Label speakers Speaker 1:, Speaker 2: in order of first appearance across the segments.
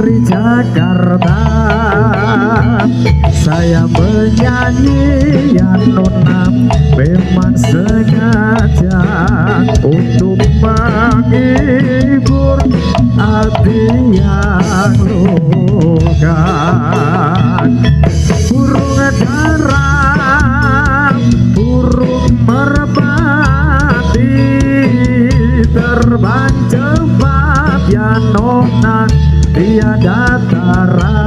Speaker 1: dari Jakarta. Saya menyanyi yang nona memang sengaja untuk menghibur hati yang luka. Burung darah, burung merpati terbang cepat ya nona, tiada tara.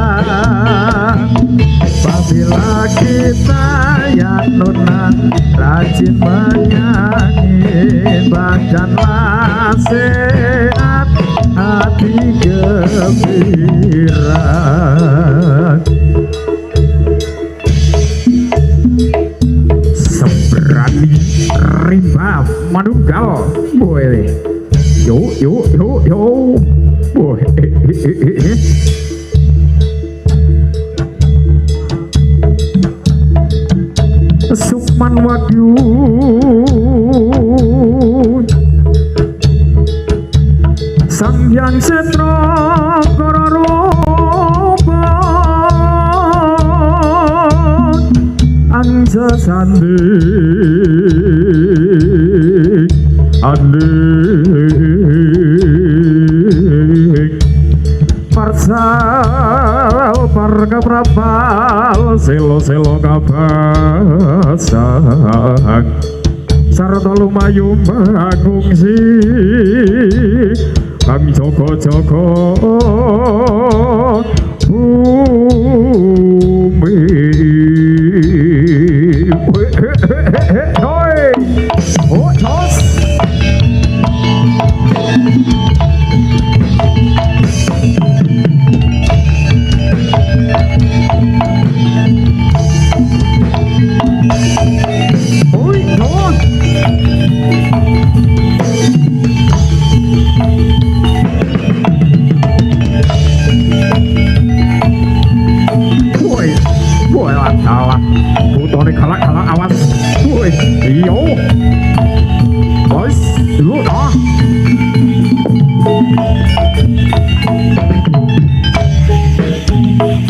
Speaker 1: Apabila kita ya nona rajin menyanyi, badanlah sehat, hati gembira. Seberani rimba manunggal boy. Yo yo yo yo boy. Sukman Wagyu Sang Hyang Setra Kararoba Angsa Sandi Adik Parsal Parga Prabal Selo-selo kabasak Sarta lumayu mangungsi Kang Joko-joko bumi. Oh, jos.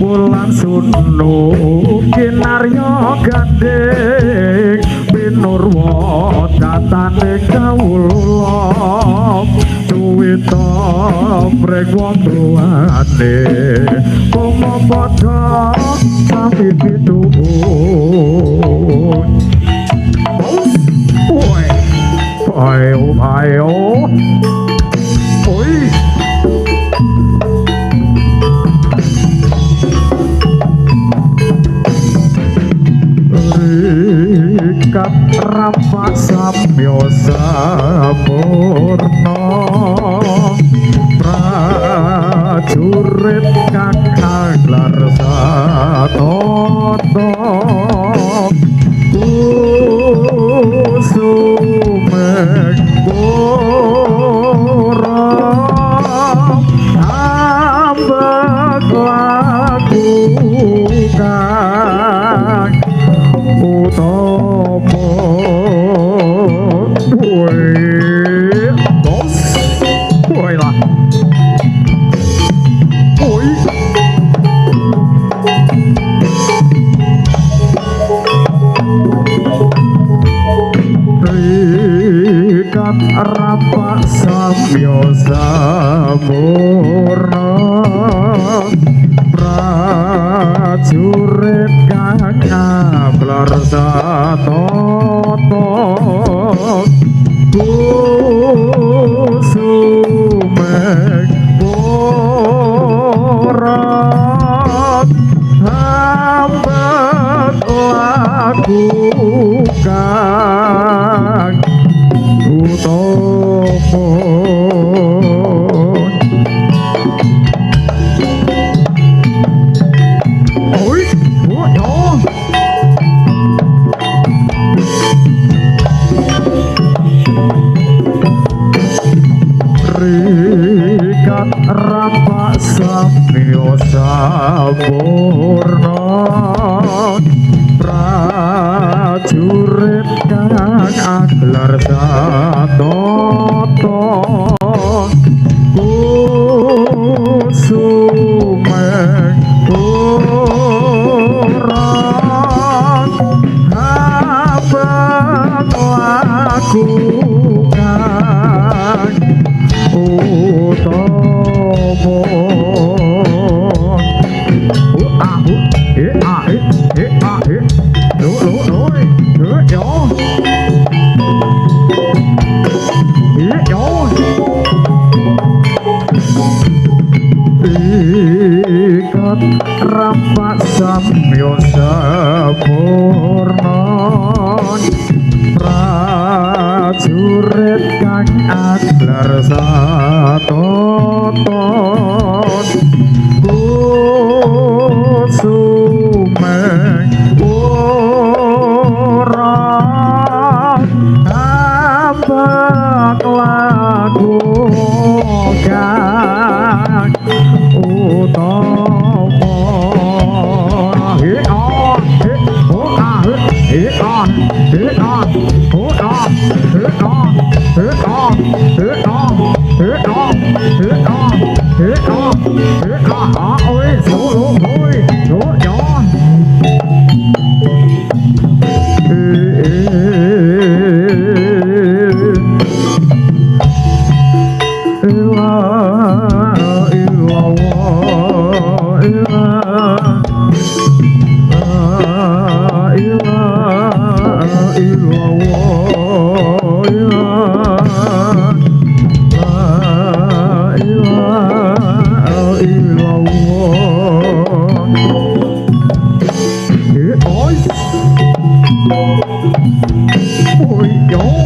Speaker 1: Pulang sunu kinarya gandeng pinurwa datane kawula duwita brek wong tuane pomo padha sami pituwun. Oi ayo ayo oi Kat rapat samyo sampurna prajurit kang aglar satoto kusumek pura ambek laku kang utama woi dos woi lah woi rikat rapak samyo sampurna prajurit kang ablar satoto kusumek porat hambat laku kang utama. Rikat rapak samyo sampurna prajurit kang aglar satoto kusumek ikat rapat samyo sampurna prajurit kang adlar satoton kusumeng ora ambak lagu kang utama hit on hit on hit on hit on hit on hit on hit on hit on hit on hit on hit on hit on ôi số lỗ thôi số nhỏ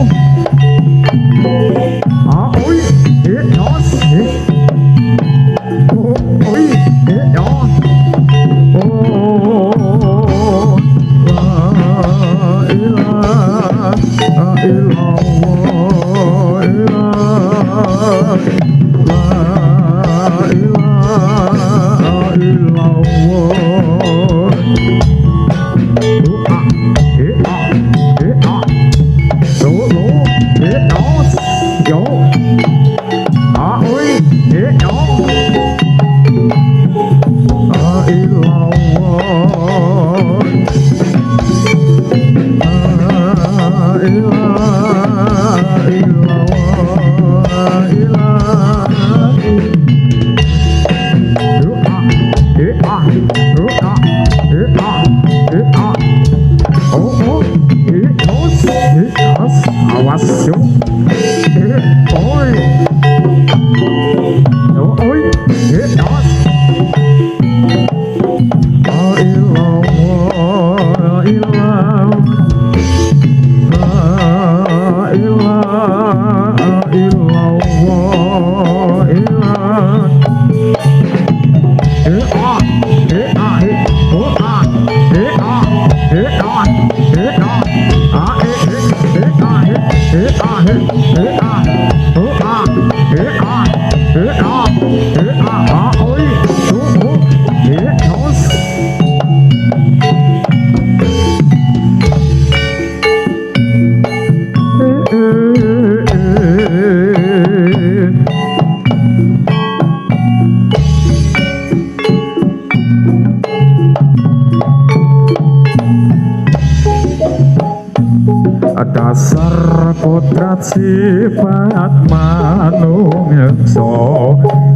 Speaker 1: dasar kodrat sifat manungsa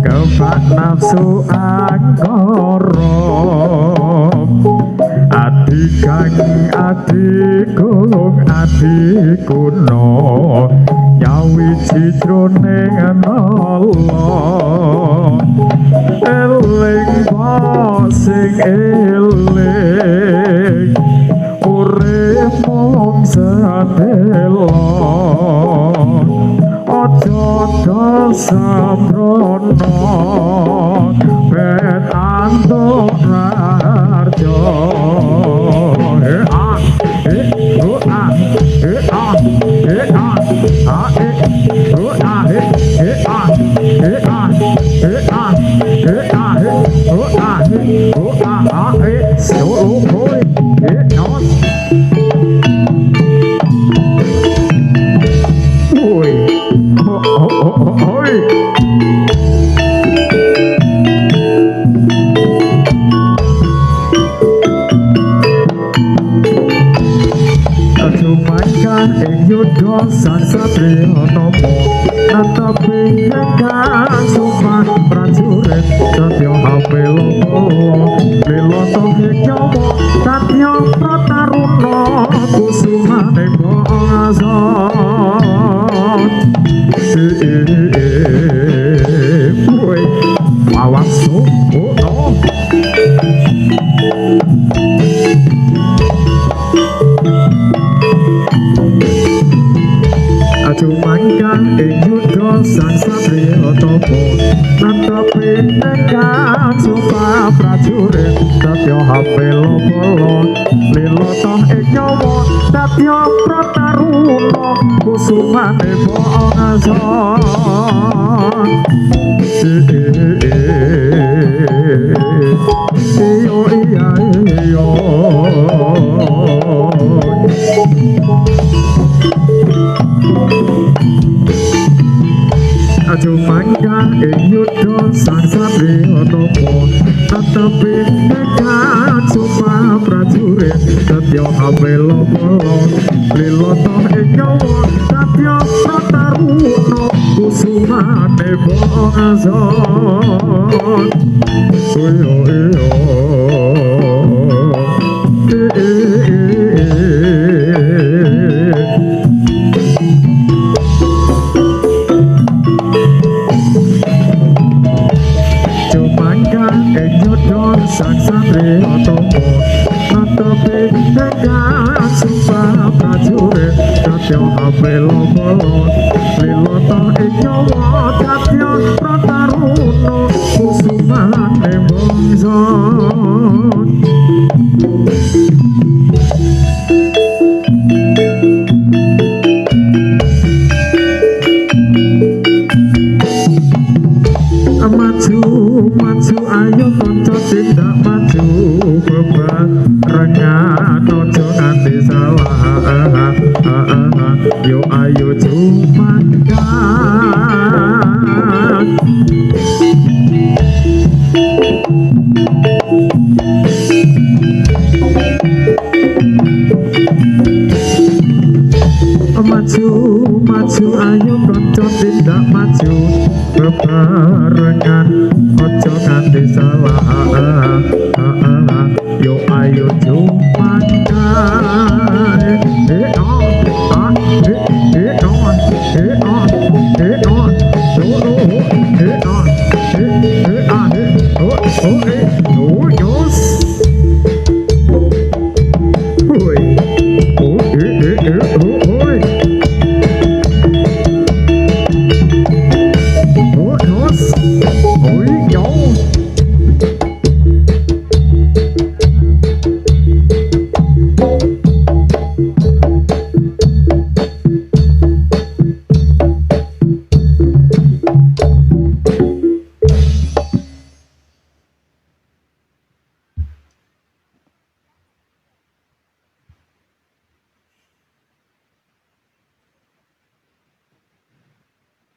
Speaker 1: kebak nafsu angkara adikang adikung adikuna nyawiji jroning nala eling sing eling urip mung sadelo aja kasambrono bet antuk rarjo Satria nopo natapi kang sumpah prajurit satya apelo lelo tohe nyowo awas oh Aju mangkang ing yudha sang satriya tapa natapi nekat supa prajurit satya hapela bala lila toh ing nyawa satya prataruna kusumane bangsa iyo iya iyo Aju mangkang ing yudha sang satriya tapa natapi nekat supa prajurit satya hapela bala lila toh ing nyawa satya prataruna kusumane bangsa iyo sang satriya tapa natapi nekat supa prajurit satya hapela bala lila toh ing nyawa satya prataruna kusumane bangsa maju ayo kanca tindak maju bebarengan aja nganti salah yo ayo jumangkat maju ayo kanca tindak maju bebarengan aja nganti salah yo ayo jumangkat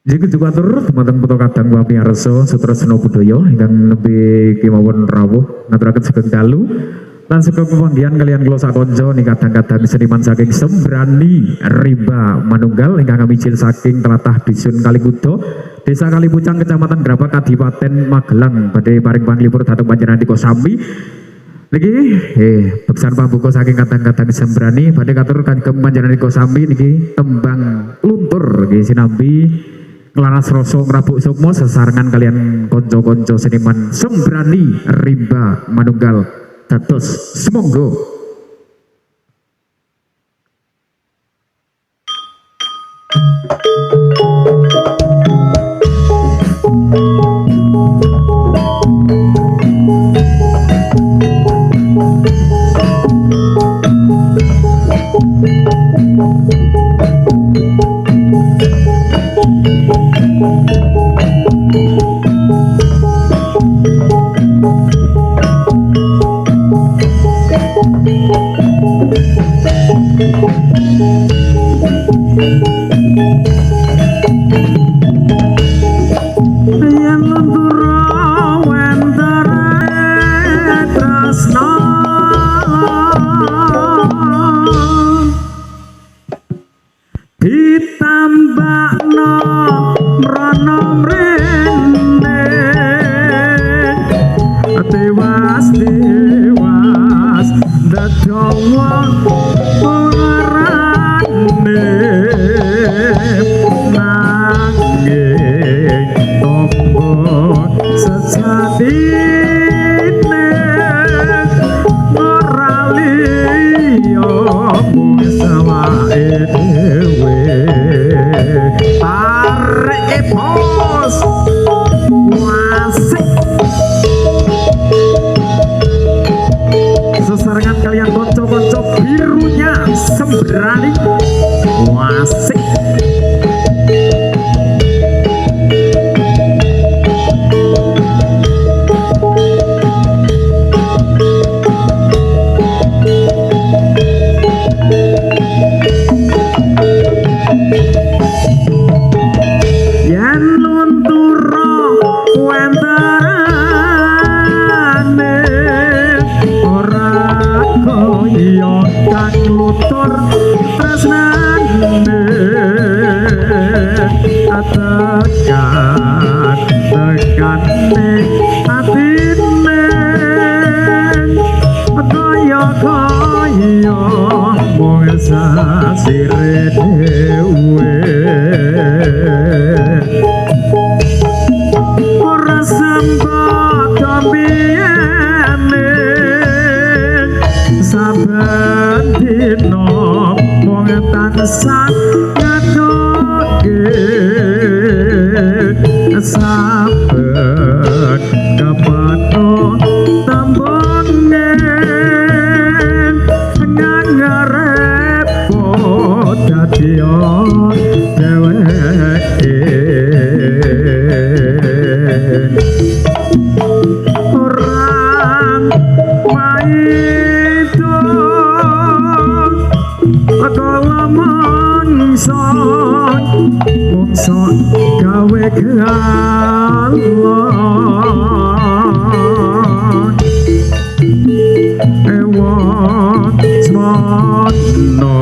Speaker 1: Jika juga turut teman-teman foto kadang wapi arso Sutresno Budaya ingkang lebih kemawon rawuh ngaturaken sugeng dalu lan sugeng pepanggihan kalian kula sakonco ning kadang-kadang seniman saking Sembrani Rimba Manunggal ingkang kamicil saking tlatah Dusun Kalikudo Desa Kalipucang Kecamatan Grabak Kadipaten Magelang badhe paring panglipur dhateng panjenengan sami niki beksan pambuka saking kadang-kadang Sembrani badhe katur kagem panjenengan sami niki tembang luntur nggih sinambi Klaras Roso Ngrabuk Sukmo sesarengan kalian konco-konco seniman Sembrani Rimba Manunggal dados semonggo dewas sejatine ora liya mung sawake dhewe areke bos wasik sesarengan kalian konco-konco birunya sembrani wasik yen lunturo wentarane ora kaya kang lutur tresnane tekan tekane atine kaya mung sasire dhewe ora sempat biyene saben dina mung tansah ngedoke saben kepato tambone ngarepot dadi dheweke orang maido kalau mangsa gawe galon ewon smono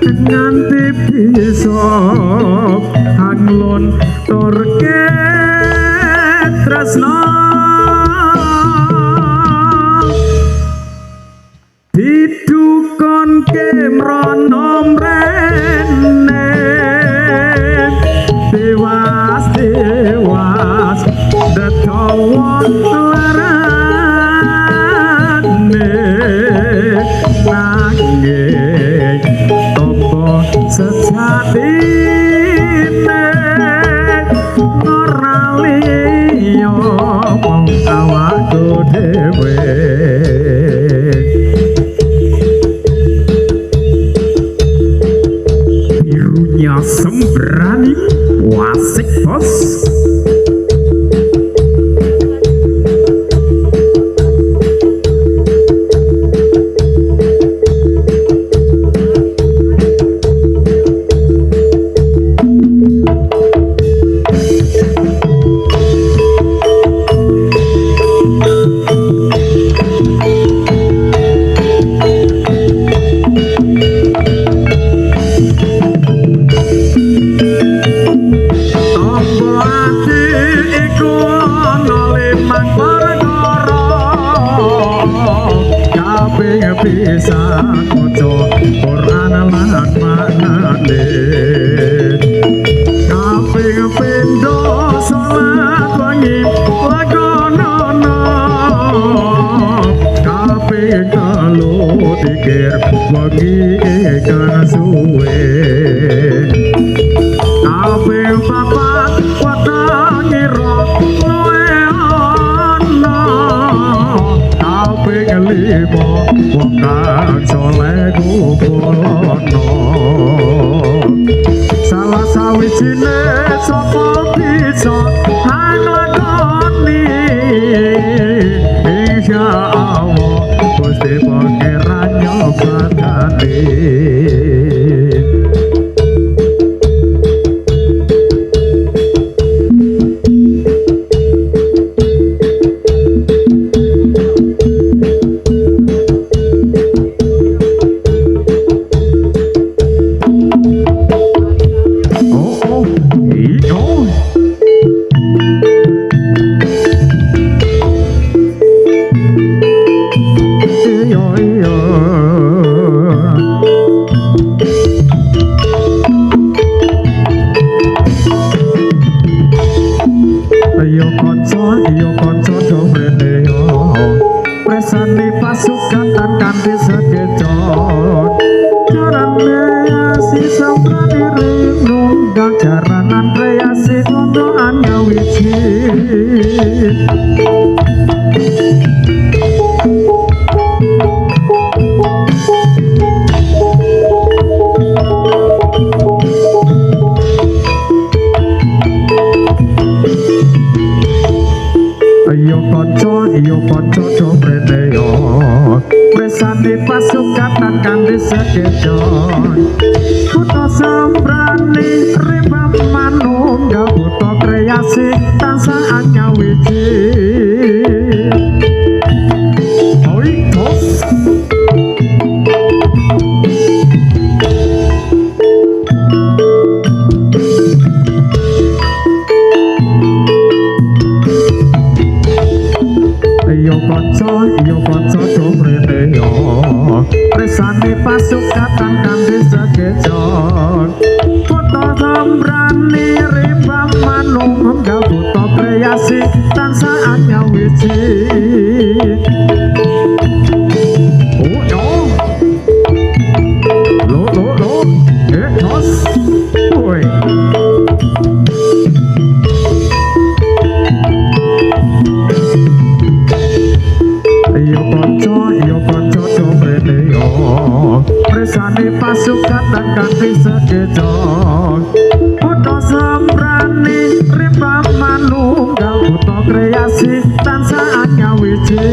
Speaker 1: nganti bisa hanglon turke tresno didukon kemrono mrene dewas detawon larane nanging topo sejatine ora liya mung awakku dhewe birunya sembrani wasik bos bisa maca Quran lan maknane kaping pindho salat wengi lakonono kaping telu dikir wengi kang suwe kaping papat watangira luwe ana kaping lima wong kang soleh kupono salah sawijine sapa bisa nglakoni insyaallah Gusti Pangeran nyobatane Yo konco do mrene yo presane pasukatan kanthi sekecot carane si samprane nunggang jaranan reasi untuk anya wiji Yo konco do mrene yo presane pasukatan kanthi sekecot kutha samprane rembang manunggal kutha kreasi tansah anya wiji oi tos yo konco do mrene yo presane pasukatan kanthi sekecot kutha samprane rembang manunggal kutha kreasi tansah anya wiji lo tos woi yo konco do mrene yo presane pasukatan kanthi sekecot kutha samprane rembang manunggal kutha kreasi tansah anya wiji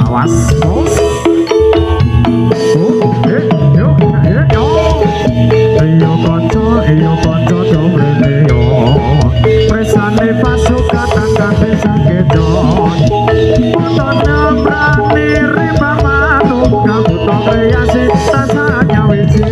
Speaker 1: awas bos yo konco do mrene yo presane pasukatan kanthi sekecot kutha samprane rembang manunggal kutha kreasi tansah anya wiji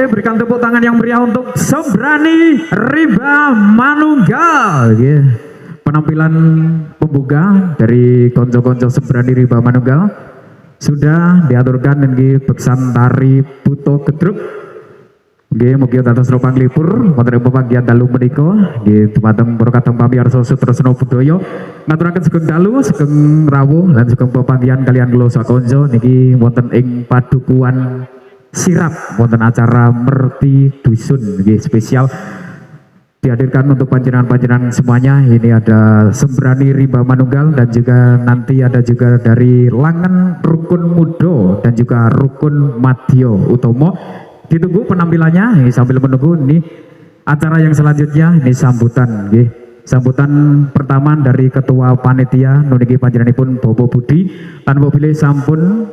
Speaker 1: Berikan tepuk tangan yang meriah untuk Sembrani Rimba Manunggal. Penampilan pembuka dari konco-konco Sembrani Rimba Manunggal sudah diaturkan dengan beksan tari Puto Gedruk. Mugi dados ro panglipur wonten pepanggihan dalu menika nggih dumateng para kadang pamirsa Sutresna Budaya ngaturaken sugeng dalu sugeng rawuh lan sugeng pepanggihan kalian kula sakonco niki wonten ing padukuhan sirap wonten acara Merti Dusun spesial dihadirkan untuk panjenengan-panjenengan semuanya. Ini ada Sembrani Rimba Manunggal dan juga nanti ada juga dari Langen Rukun Mudo dan juga Rukun Madyo Utomo. Ditunggu penampilannya sambil menunggu ini acara yang selanjutnya. Ini sambutan sambutan pertama dari ketua panitia nuniki panjenenganipun Bobo Budi lan bilih sampun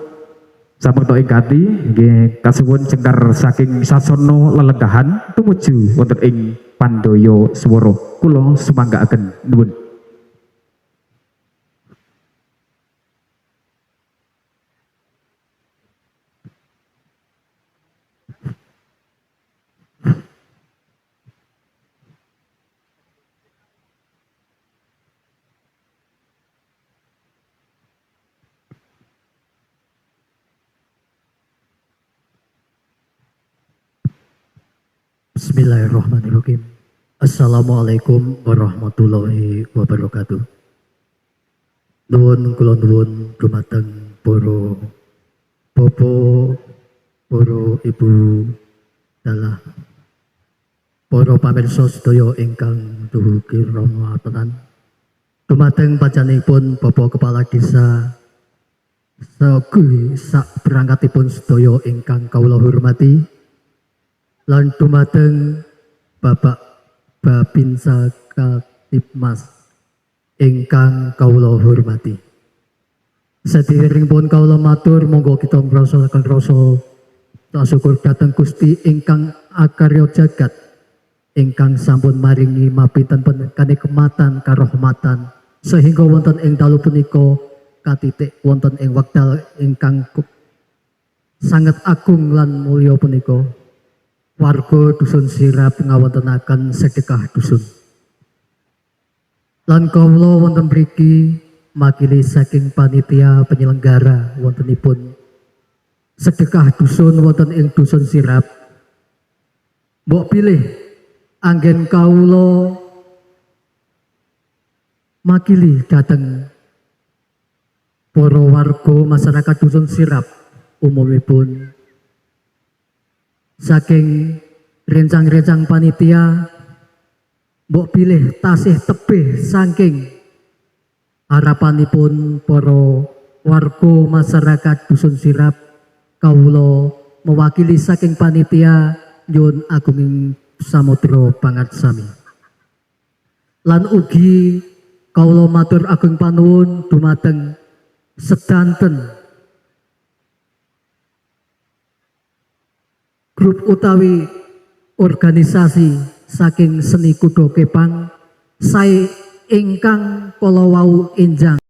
Speaker 1: sampun ingkati nggih kasuwun cengkar saking sasono lelegahan tumuju wonten ing Pandoyo Swara. Kula sumanggaaken nuwun.
Speaker 2: Bismillahirrahmanirrahim. Assalamualaikum warahmatullahi wabarakatuh. Nuwun kula nuwun dumateng poro bapak, poro ibu dalah poro pamirsa sedaya ingkang dugi rahmatan. Dumateng panjenenganipun Bapak Kepala Desa sak berangkatipun sedaya ingkang kawula hormati lan dumateng Bapak Babinsa Katipmas ingkang kawula hormati. Sediringipun kawula matur monggo kita ngrasakaken rasa syukur dhateng Gusti ingkang akarya jagat ingkang sampun maringi mapinten kanikmatan karohmatan sehingga wonten ing dalu punika katitik wonten ing wekdal ingkang sanget agung lan mulya punika warga dusun Sirap ngawontenaken sedekah dusun lan kawula wonten mriki makili saking panitia penyelenggara wontenipun sedekah dusun wonten ing dusun Sirap mbok pilih anggen kawula makili dateng para warga masyarakat dusun Sirap umumipun saking rencang-rencang panitia mbok pilih tasih tebih saking harapanipun para warga masyarakat dusun Sirap kawula mewakili saking panitia nyuwun agunging samudra pangarsami lan ugi kawula matur ageng panuwun dumateng sedanten grup utawi organisasi saking seni kuda kepang sae ingkang kala wau enjang